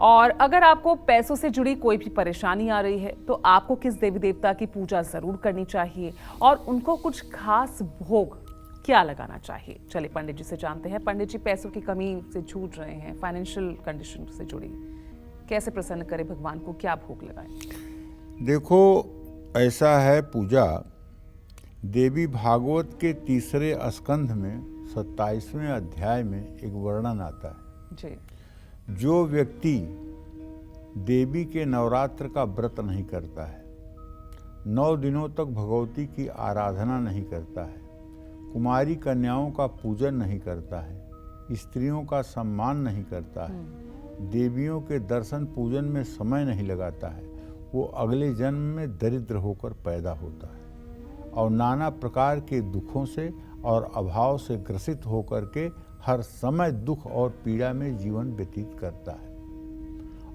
और अगर आपको पैसों से जुड़ी कोई भी परेशानी आ रही है तो आपको किस देवी देवता की पूजा जरूर करनी चाहिए और उनको कुछ खास भोग क्या लगाना चाहिए? चलिए पंडित जी से जानते हैं। पंडित जी, पैसों की कमी से जूझ रहे हैं, फाइनेंशियल कंडीशन से जुड़ी, कैसे प्रसन्न करें भगवान को, क्या भोग लगाएं? देखो, ऐसा है, पूजा देवी भागवत के 3 स्कंध में 27वें अध्याय में एक वर्णन आता है जी। जो व्यक्ति देवी के नवरात्र का व्रत नहीं करता है, 9 दिनों तक भगवती की आराधना नहीं करता है, कुमारी कन्याओं का पूजन नहीं करता है, स्त्रियों का सम्मान नहीं करता है, देवियों के दर्शन पूजन में समय नहीं लगाता है, वो अगले जन्म में दरिद्र होकर पैदा होता है और नाना प्रकार के दुखों से और अभाव से ग्रसित होकर के हर समय दुख और पीड़ा में जीवन व्यतीत करता है।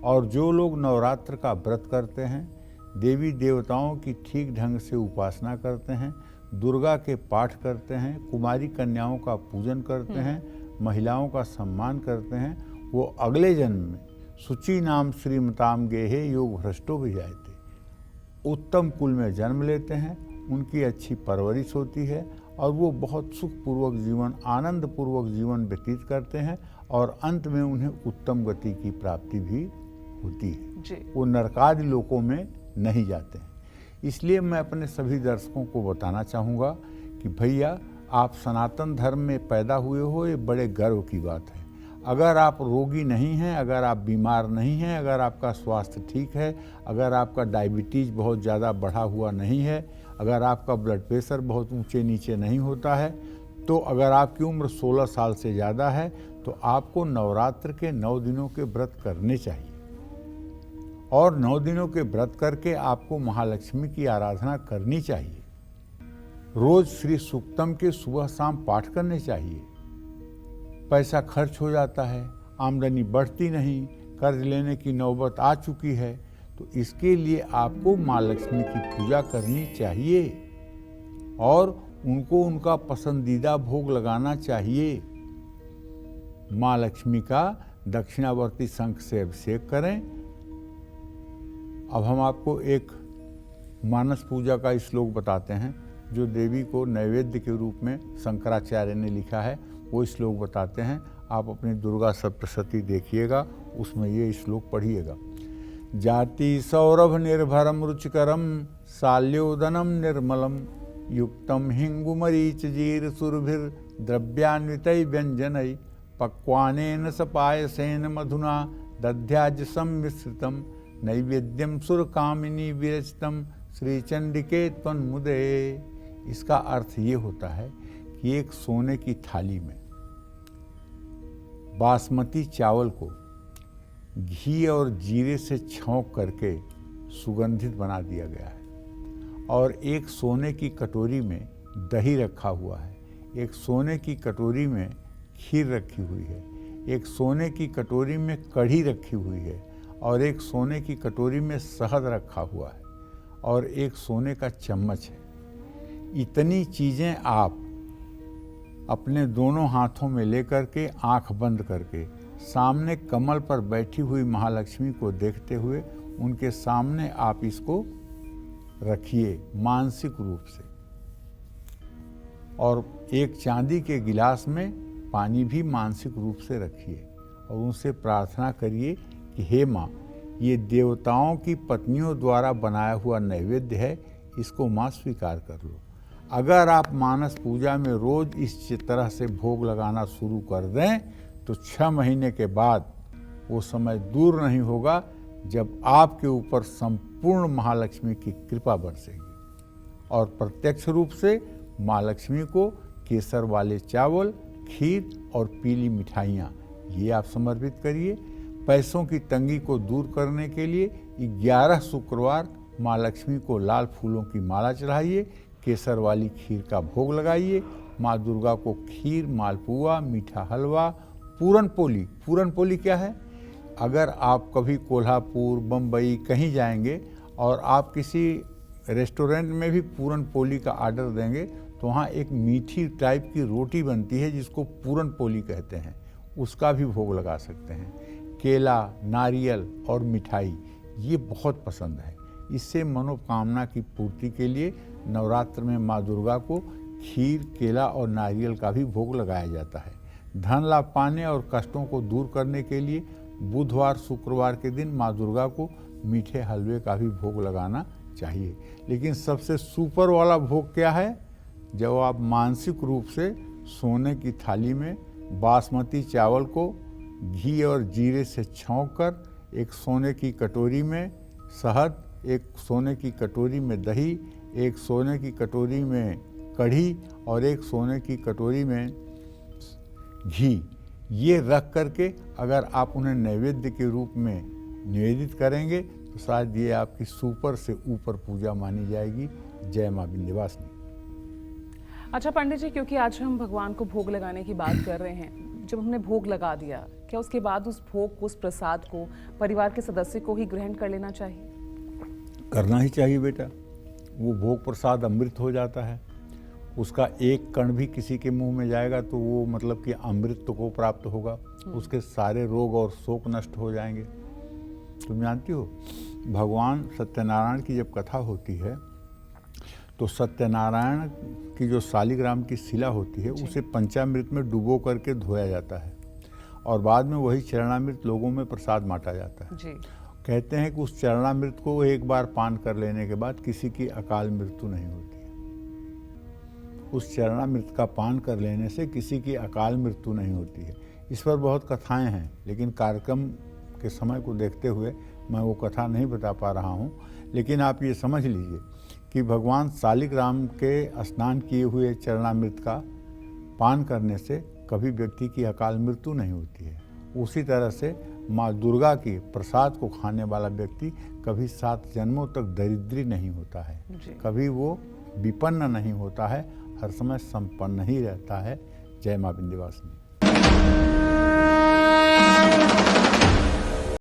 और जो लोग नवरात्र का व्रत करते हैं, देवी देवताओं की ठीक ढंग से उपासना करते हैं, दुर्गा के पाठ करते हैं, कुमारी कन्याओं का पूजन करते हैं, महिलाओं का सम्मान करते हैं, वो अगले जन्म में शुचि नाम श्रीमताम गेहे योग भ्रष्टो भी जाते, उत्तम कुल में जन्म लेते हैं, उनकी अच्छी परवरिश होती है और वो बहुत सुखपूर्वक जीवन, आनंद पूर्वक जीवन व्यतीत करते हैं और अंत में उन्हें उत्तम गति की प्राप्ति भी होती है जी। वो नरकादि लोकों में नहीं जाते हैं। इसलिए मैं अपने सभी दर्शकों को बताना चाहूँगा कि भैया, आप सनातन धर्म में पैदा हुए हो, ये बड़े गर्व की बात है। अगर आप रोगी नहीं हैं, अगर आप बीमार नहीं हैं, अगर आपका स्वास्थ्य ठीक है, अगर आपका डायबिटीज़ बहुत ज़्यादा बढ़ा हुआ नहीं है, अगर आपका ब्लड प्रेशर बहुत ऊंचे नीचे नहीं होता है, तो अगर आपकी उम्र 16 साल से ज़्यादा है, तो आपको नवरात्र के 9 दिनों के व्रत करने चाहिए और 9 दिनों के व्रत करके आपको महालक्ष्मी की आराधना करनी चाहिए। रोज श्री सूक्तम के सुबह शाम पाठ करने चाहिए। पैसा खर्च हो जाता है, आमदनी बढ़ती नहीं, कर्ज लेने की नौबत आ चुकी है, तो इसके लिए आपको माँ लक्ष्मी की पूजा करनी चाहिए और उनको उनका पसंदीदा भोग लगाना चाहिए। माँ लक्ष्मी का दक्षिणावर्ती शंख से अभिषेक करें। अब हम आपको एक मानस पूजा का श्लोक बताते हैं जो देवी को नैवेद्य के रूप में शंकराचार्य ने लिखा है। वो श्लोक बताते हैं, आप अपनी दुर्गा सप्तशती देखिएगा, उसमें ये श्लोक पढ़िएगा। जाति सौरभ निर्भरम रुचिकरम शाल्योदनम निर्मलम युक्तम हिंगुमरीच जीर सुरभिर द्रव्यान्वितै व्यंजनै पक्वानेन सपायसेन मधुना दध्याज सम्मिश्रितम नैवेद्यम सुरकामिनी विरचितम श्रीचंडिके त्वन्मुदे। इसका अर्थ ये होता है कि एक सोने की थाली में बासमती चावल को घी और जीरे से छौंक करके सुगंधित बना दिया गया है और एक सोने की कटोरी में दही रखा हुआ है, एक सोने की कटोरी में खीर रखी हुई है, एक सोने की कटोरी में कढ़ी रखी हुई है और एक सोने की कटोरी में शहद रखा हुआ है और एक सोने का चम्मच है। इतनी चीज़ें आप अपने दोनों हाथों में लेकर के आंख बंद करके सामने कमल पर बैठी हुई महालक्ष्मी को देखते हुए उनके सामने आप इसको रखिए मानसिक रूप से और एक चांदी के गिलास में पानी भी मानसिक रूप से रखिए और उनसे प्रार्थना करिए कि हे माँ, ये देवताओं की पत्नियों द्वारा बनाया हुआ नैवेद्य है, इसको माँ स्वीकार कर लो। अगर आप मानस पूजा में रोज इस तरह से भोग लगाना शुरू कर दें तो 6 महीने के बाद वो समय दूर नहीं होगा जब आपके ऊपर संपूर्ण महालक्ष्मी की कृपा बरसेगी और प्रत्यक्ष रूप से माँ लक्ष्मी को केसर वाले चावल, खीर और पीली मिठाइयाँ ये आप समर्पित करिए। पैसों की तंगी को दूर करने के लिए 11 शुक्रवार माँ लक्ष्मी को लाल फूलों की माला चढ़ाइए, केसर वाली खीर का भोग लगाइए, माँ दुर्गा को खीर, मालपुआ, मीठा हलवा, पूरन पोली। पूरन पोली क्या है? अगर आप कभी कोल्हापुर, बम्बई कहीं जाएंगे और आप किसी रेस्टोरेंट में भी पूरन पोली का आर्डर देंगे तो वहाँ एक मीठी टाइप की रोटी बनती है जिसको पूरन पोली कहते हैं, उसका भी भोग लगा सकते हैं। केला, नारियल और मिठाई ये बहुत पसंद है। इससे मनोकामना की पूर्ति के लिए नवरात्र में माँ दुर्गा को खीर, केला और नारियल का भी भोग लगाया जाता है। धन लाभ पाने और कष्टों को दूर करने के लिए बुधवार, शुक्रवार के दिन माँ दुर्गा को मीठे हलवे का भी भोग लगाना चाहिए। लेकिन सबसे सुपर वाला भोग क्या है? जब आप मानसिक रूप से सोने की थाली में बासमती चावल को घी और जीरे से छौंक कर एक सोने की कटोरी में शहद, एक सोने की कटोरी में दही, एक सोने की कटोरी में कढ़ी और एक सोने की कटोरी में घी, ये रख करके अगर आप उन्हें नैवेद्य के रूप में निवेदित करेंगे तो शायद ये आपकी सुपर से ऊपर पूजा मानी जाएगी। जय माँ विंध्यवासिनी। अच्छा पंडित जी, क्योंकि आज हम भगवान को भोग लगाने की बात कर रहे हैं, जब हमने भोग लगा दिया, क्या उसके बाद उस भोग को, उस प्रसाद को परिवार के सदस्य को ही ग्रहण कर लेना चाहिए? करना ही चाहिए बेटा। वो भोग प्रसाद अमृत हो जाता है। उसका एक कण भी किसी के मुंह में जाएगा तो वो मतलब कि अमृत को प्राप्त होगा। उसके सारे रोग और शोक नष्ट हो जाएंगे। तुम जानती हो, भगवान सत्यनारायण की जब कथा होती है तो सत्यनारायण की जो शालिग्राम की शिला होती है उसे पंचामृत में डुबो करके धोया जाता है और बाद में वही चरणामृत लोगों में प्रसाद बांटा जाता है। जी। कहते हैं कि उस चरणामृत को एक बार पान कर लेने के बाद किसी की अकाल मृत्यु नहीं होती है। उस चरणामृत का पान कर लेने से किसी की अकाल मृत्यु नहीं होती है। इस पर बहुत कथाएं हैं, लेकिन कार्यक्रम के समय को देखते हुए मैं वो कथा नहीं बता पा रहा हूँ। लेकिन आप ये समझ लीजिए कि भगवान शालिग्राम के स्नान किए हुए चरणामृत का पान करने से कभी व्यक्ति की अकाल मृत्यु नहीं होती है। उसी तरह से माँ दुर्गा की प्रसाद को खाने वाला व्यक्ति कभी 7 जन्मों तक दरिद्री नहीं होता है, कभी वो विपन्न नहीं होता है, हर समय संपन्न ही रहता है। जय माँ विंध्यवासिनी।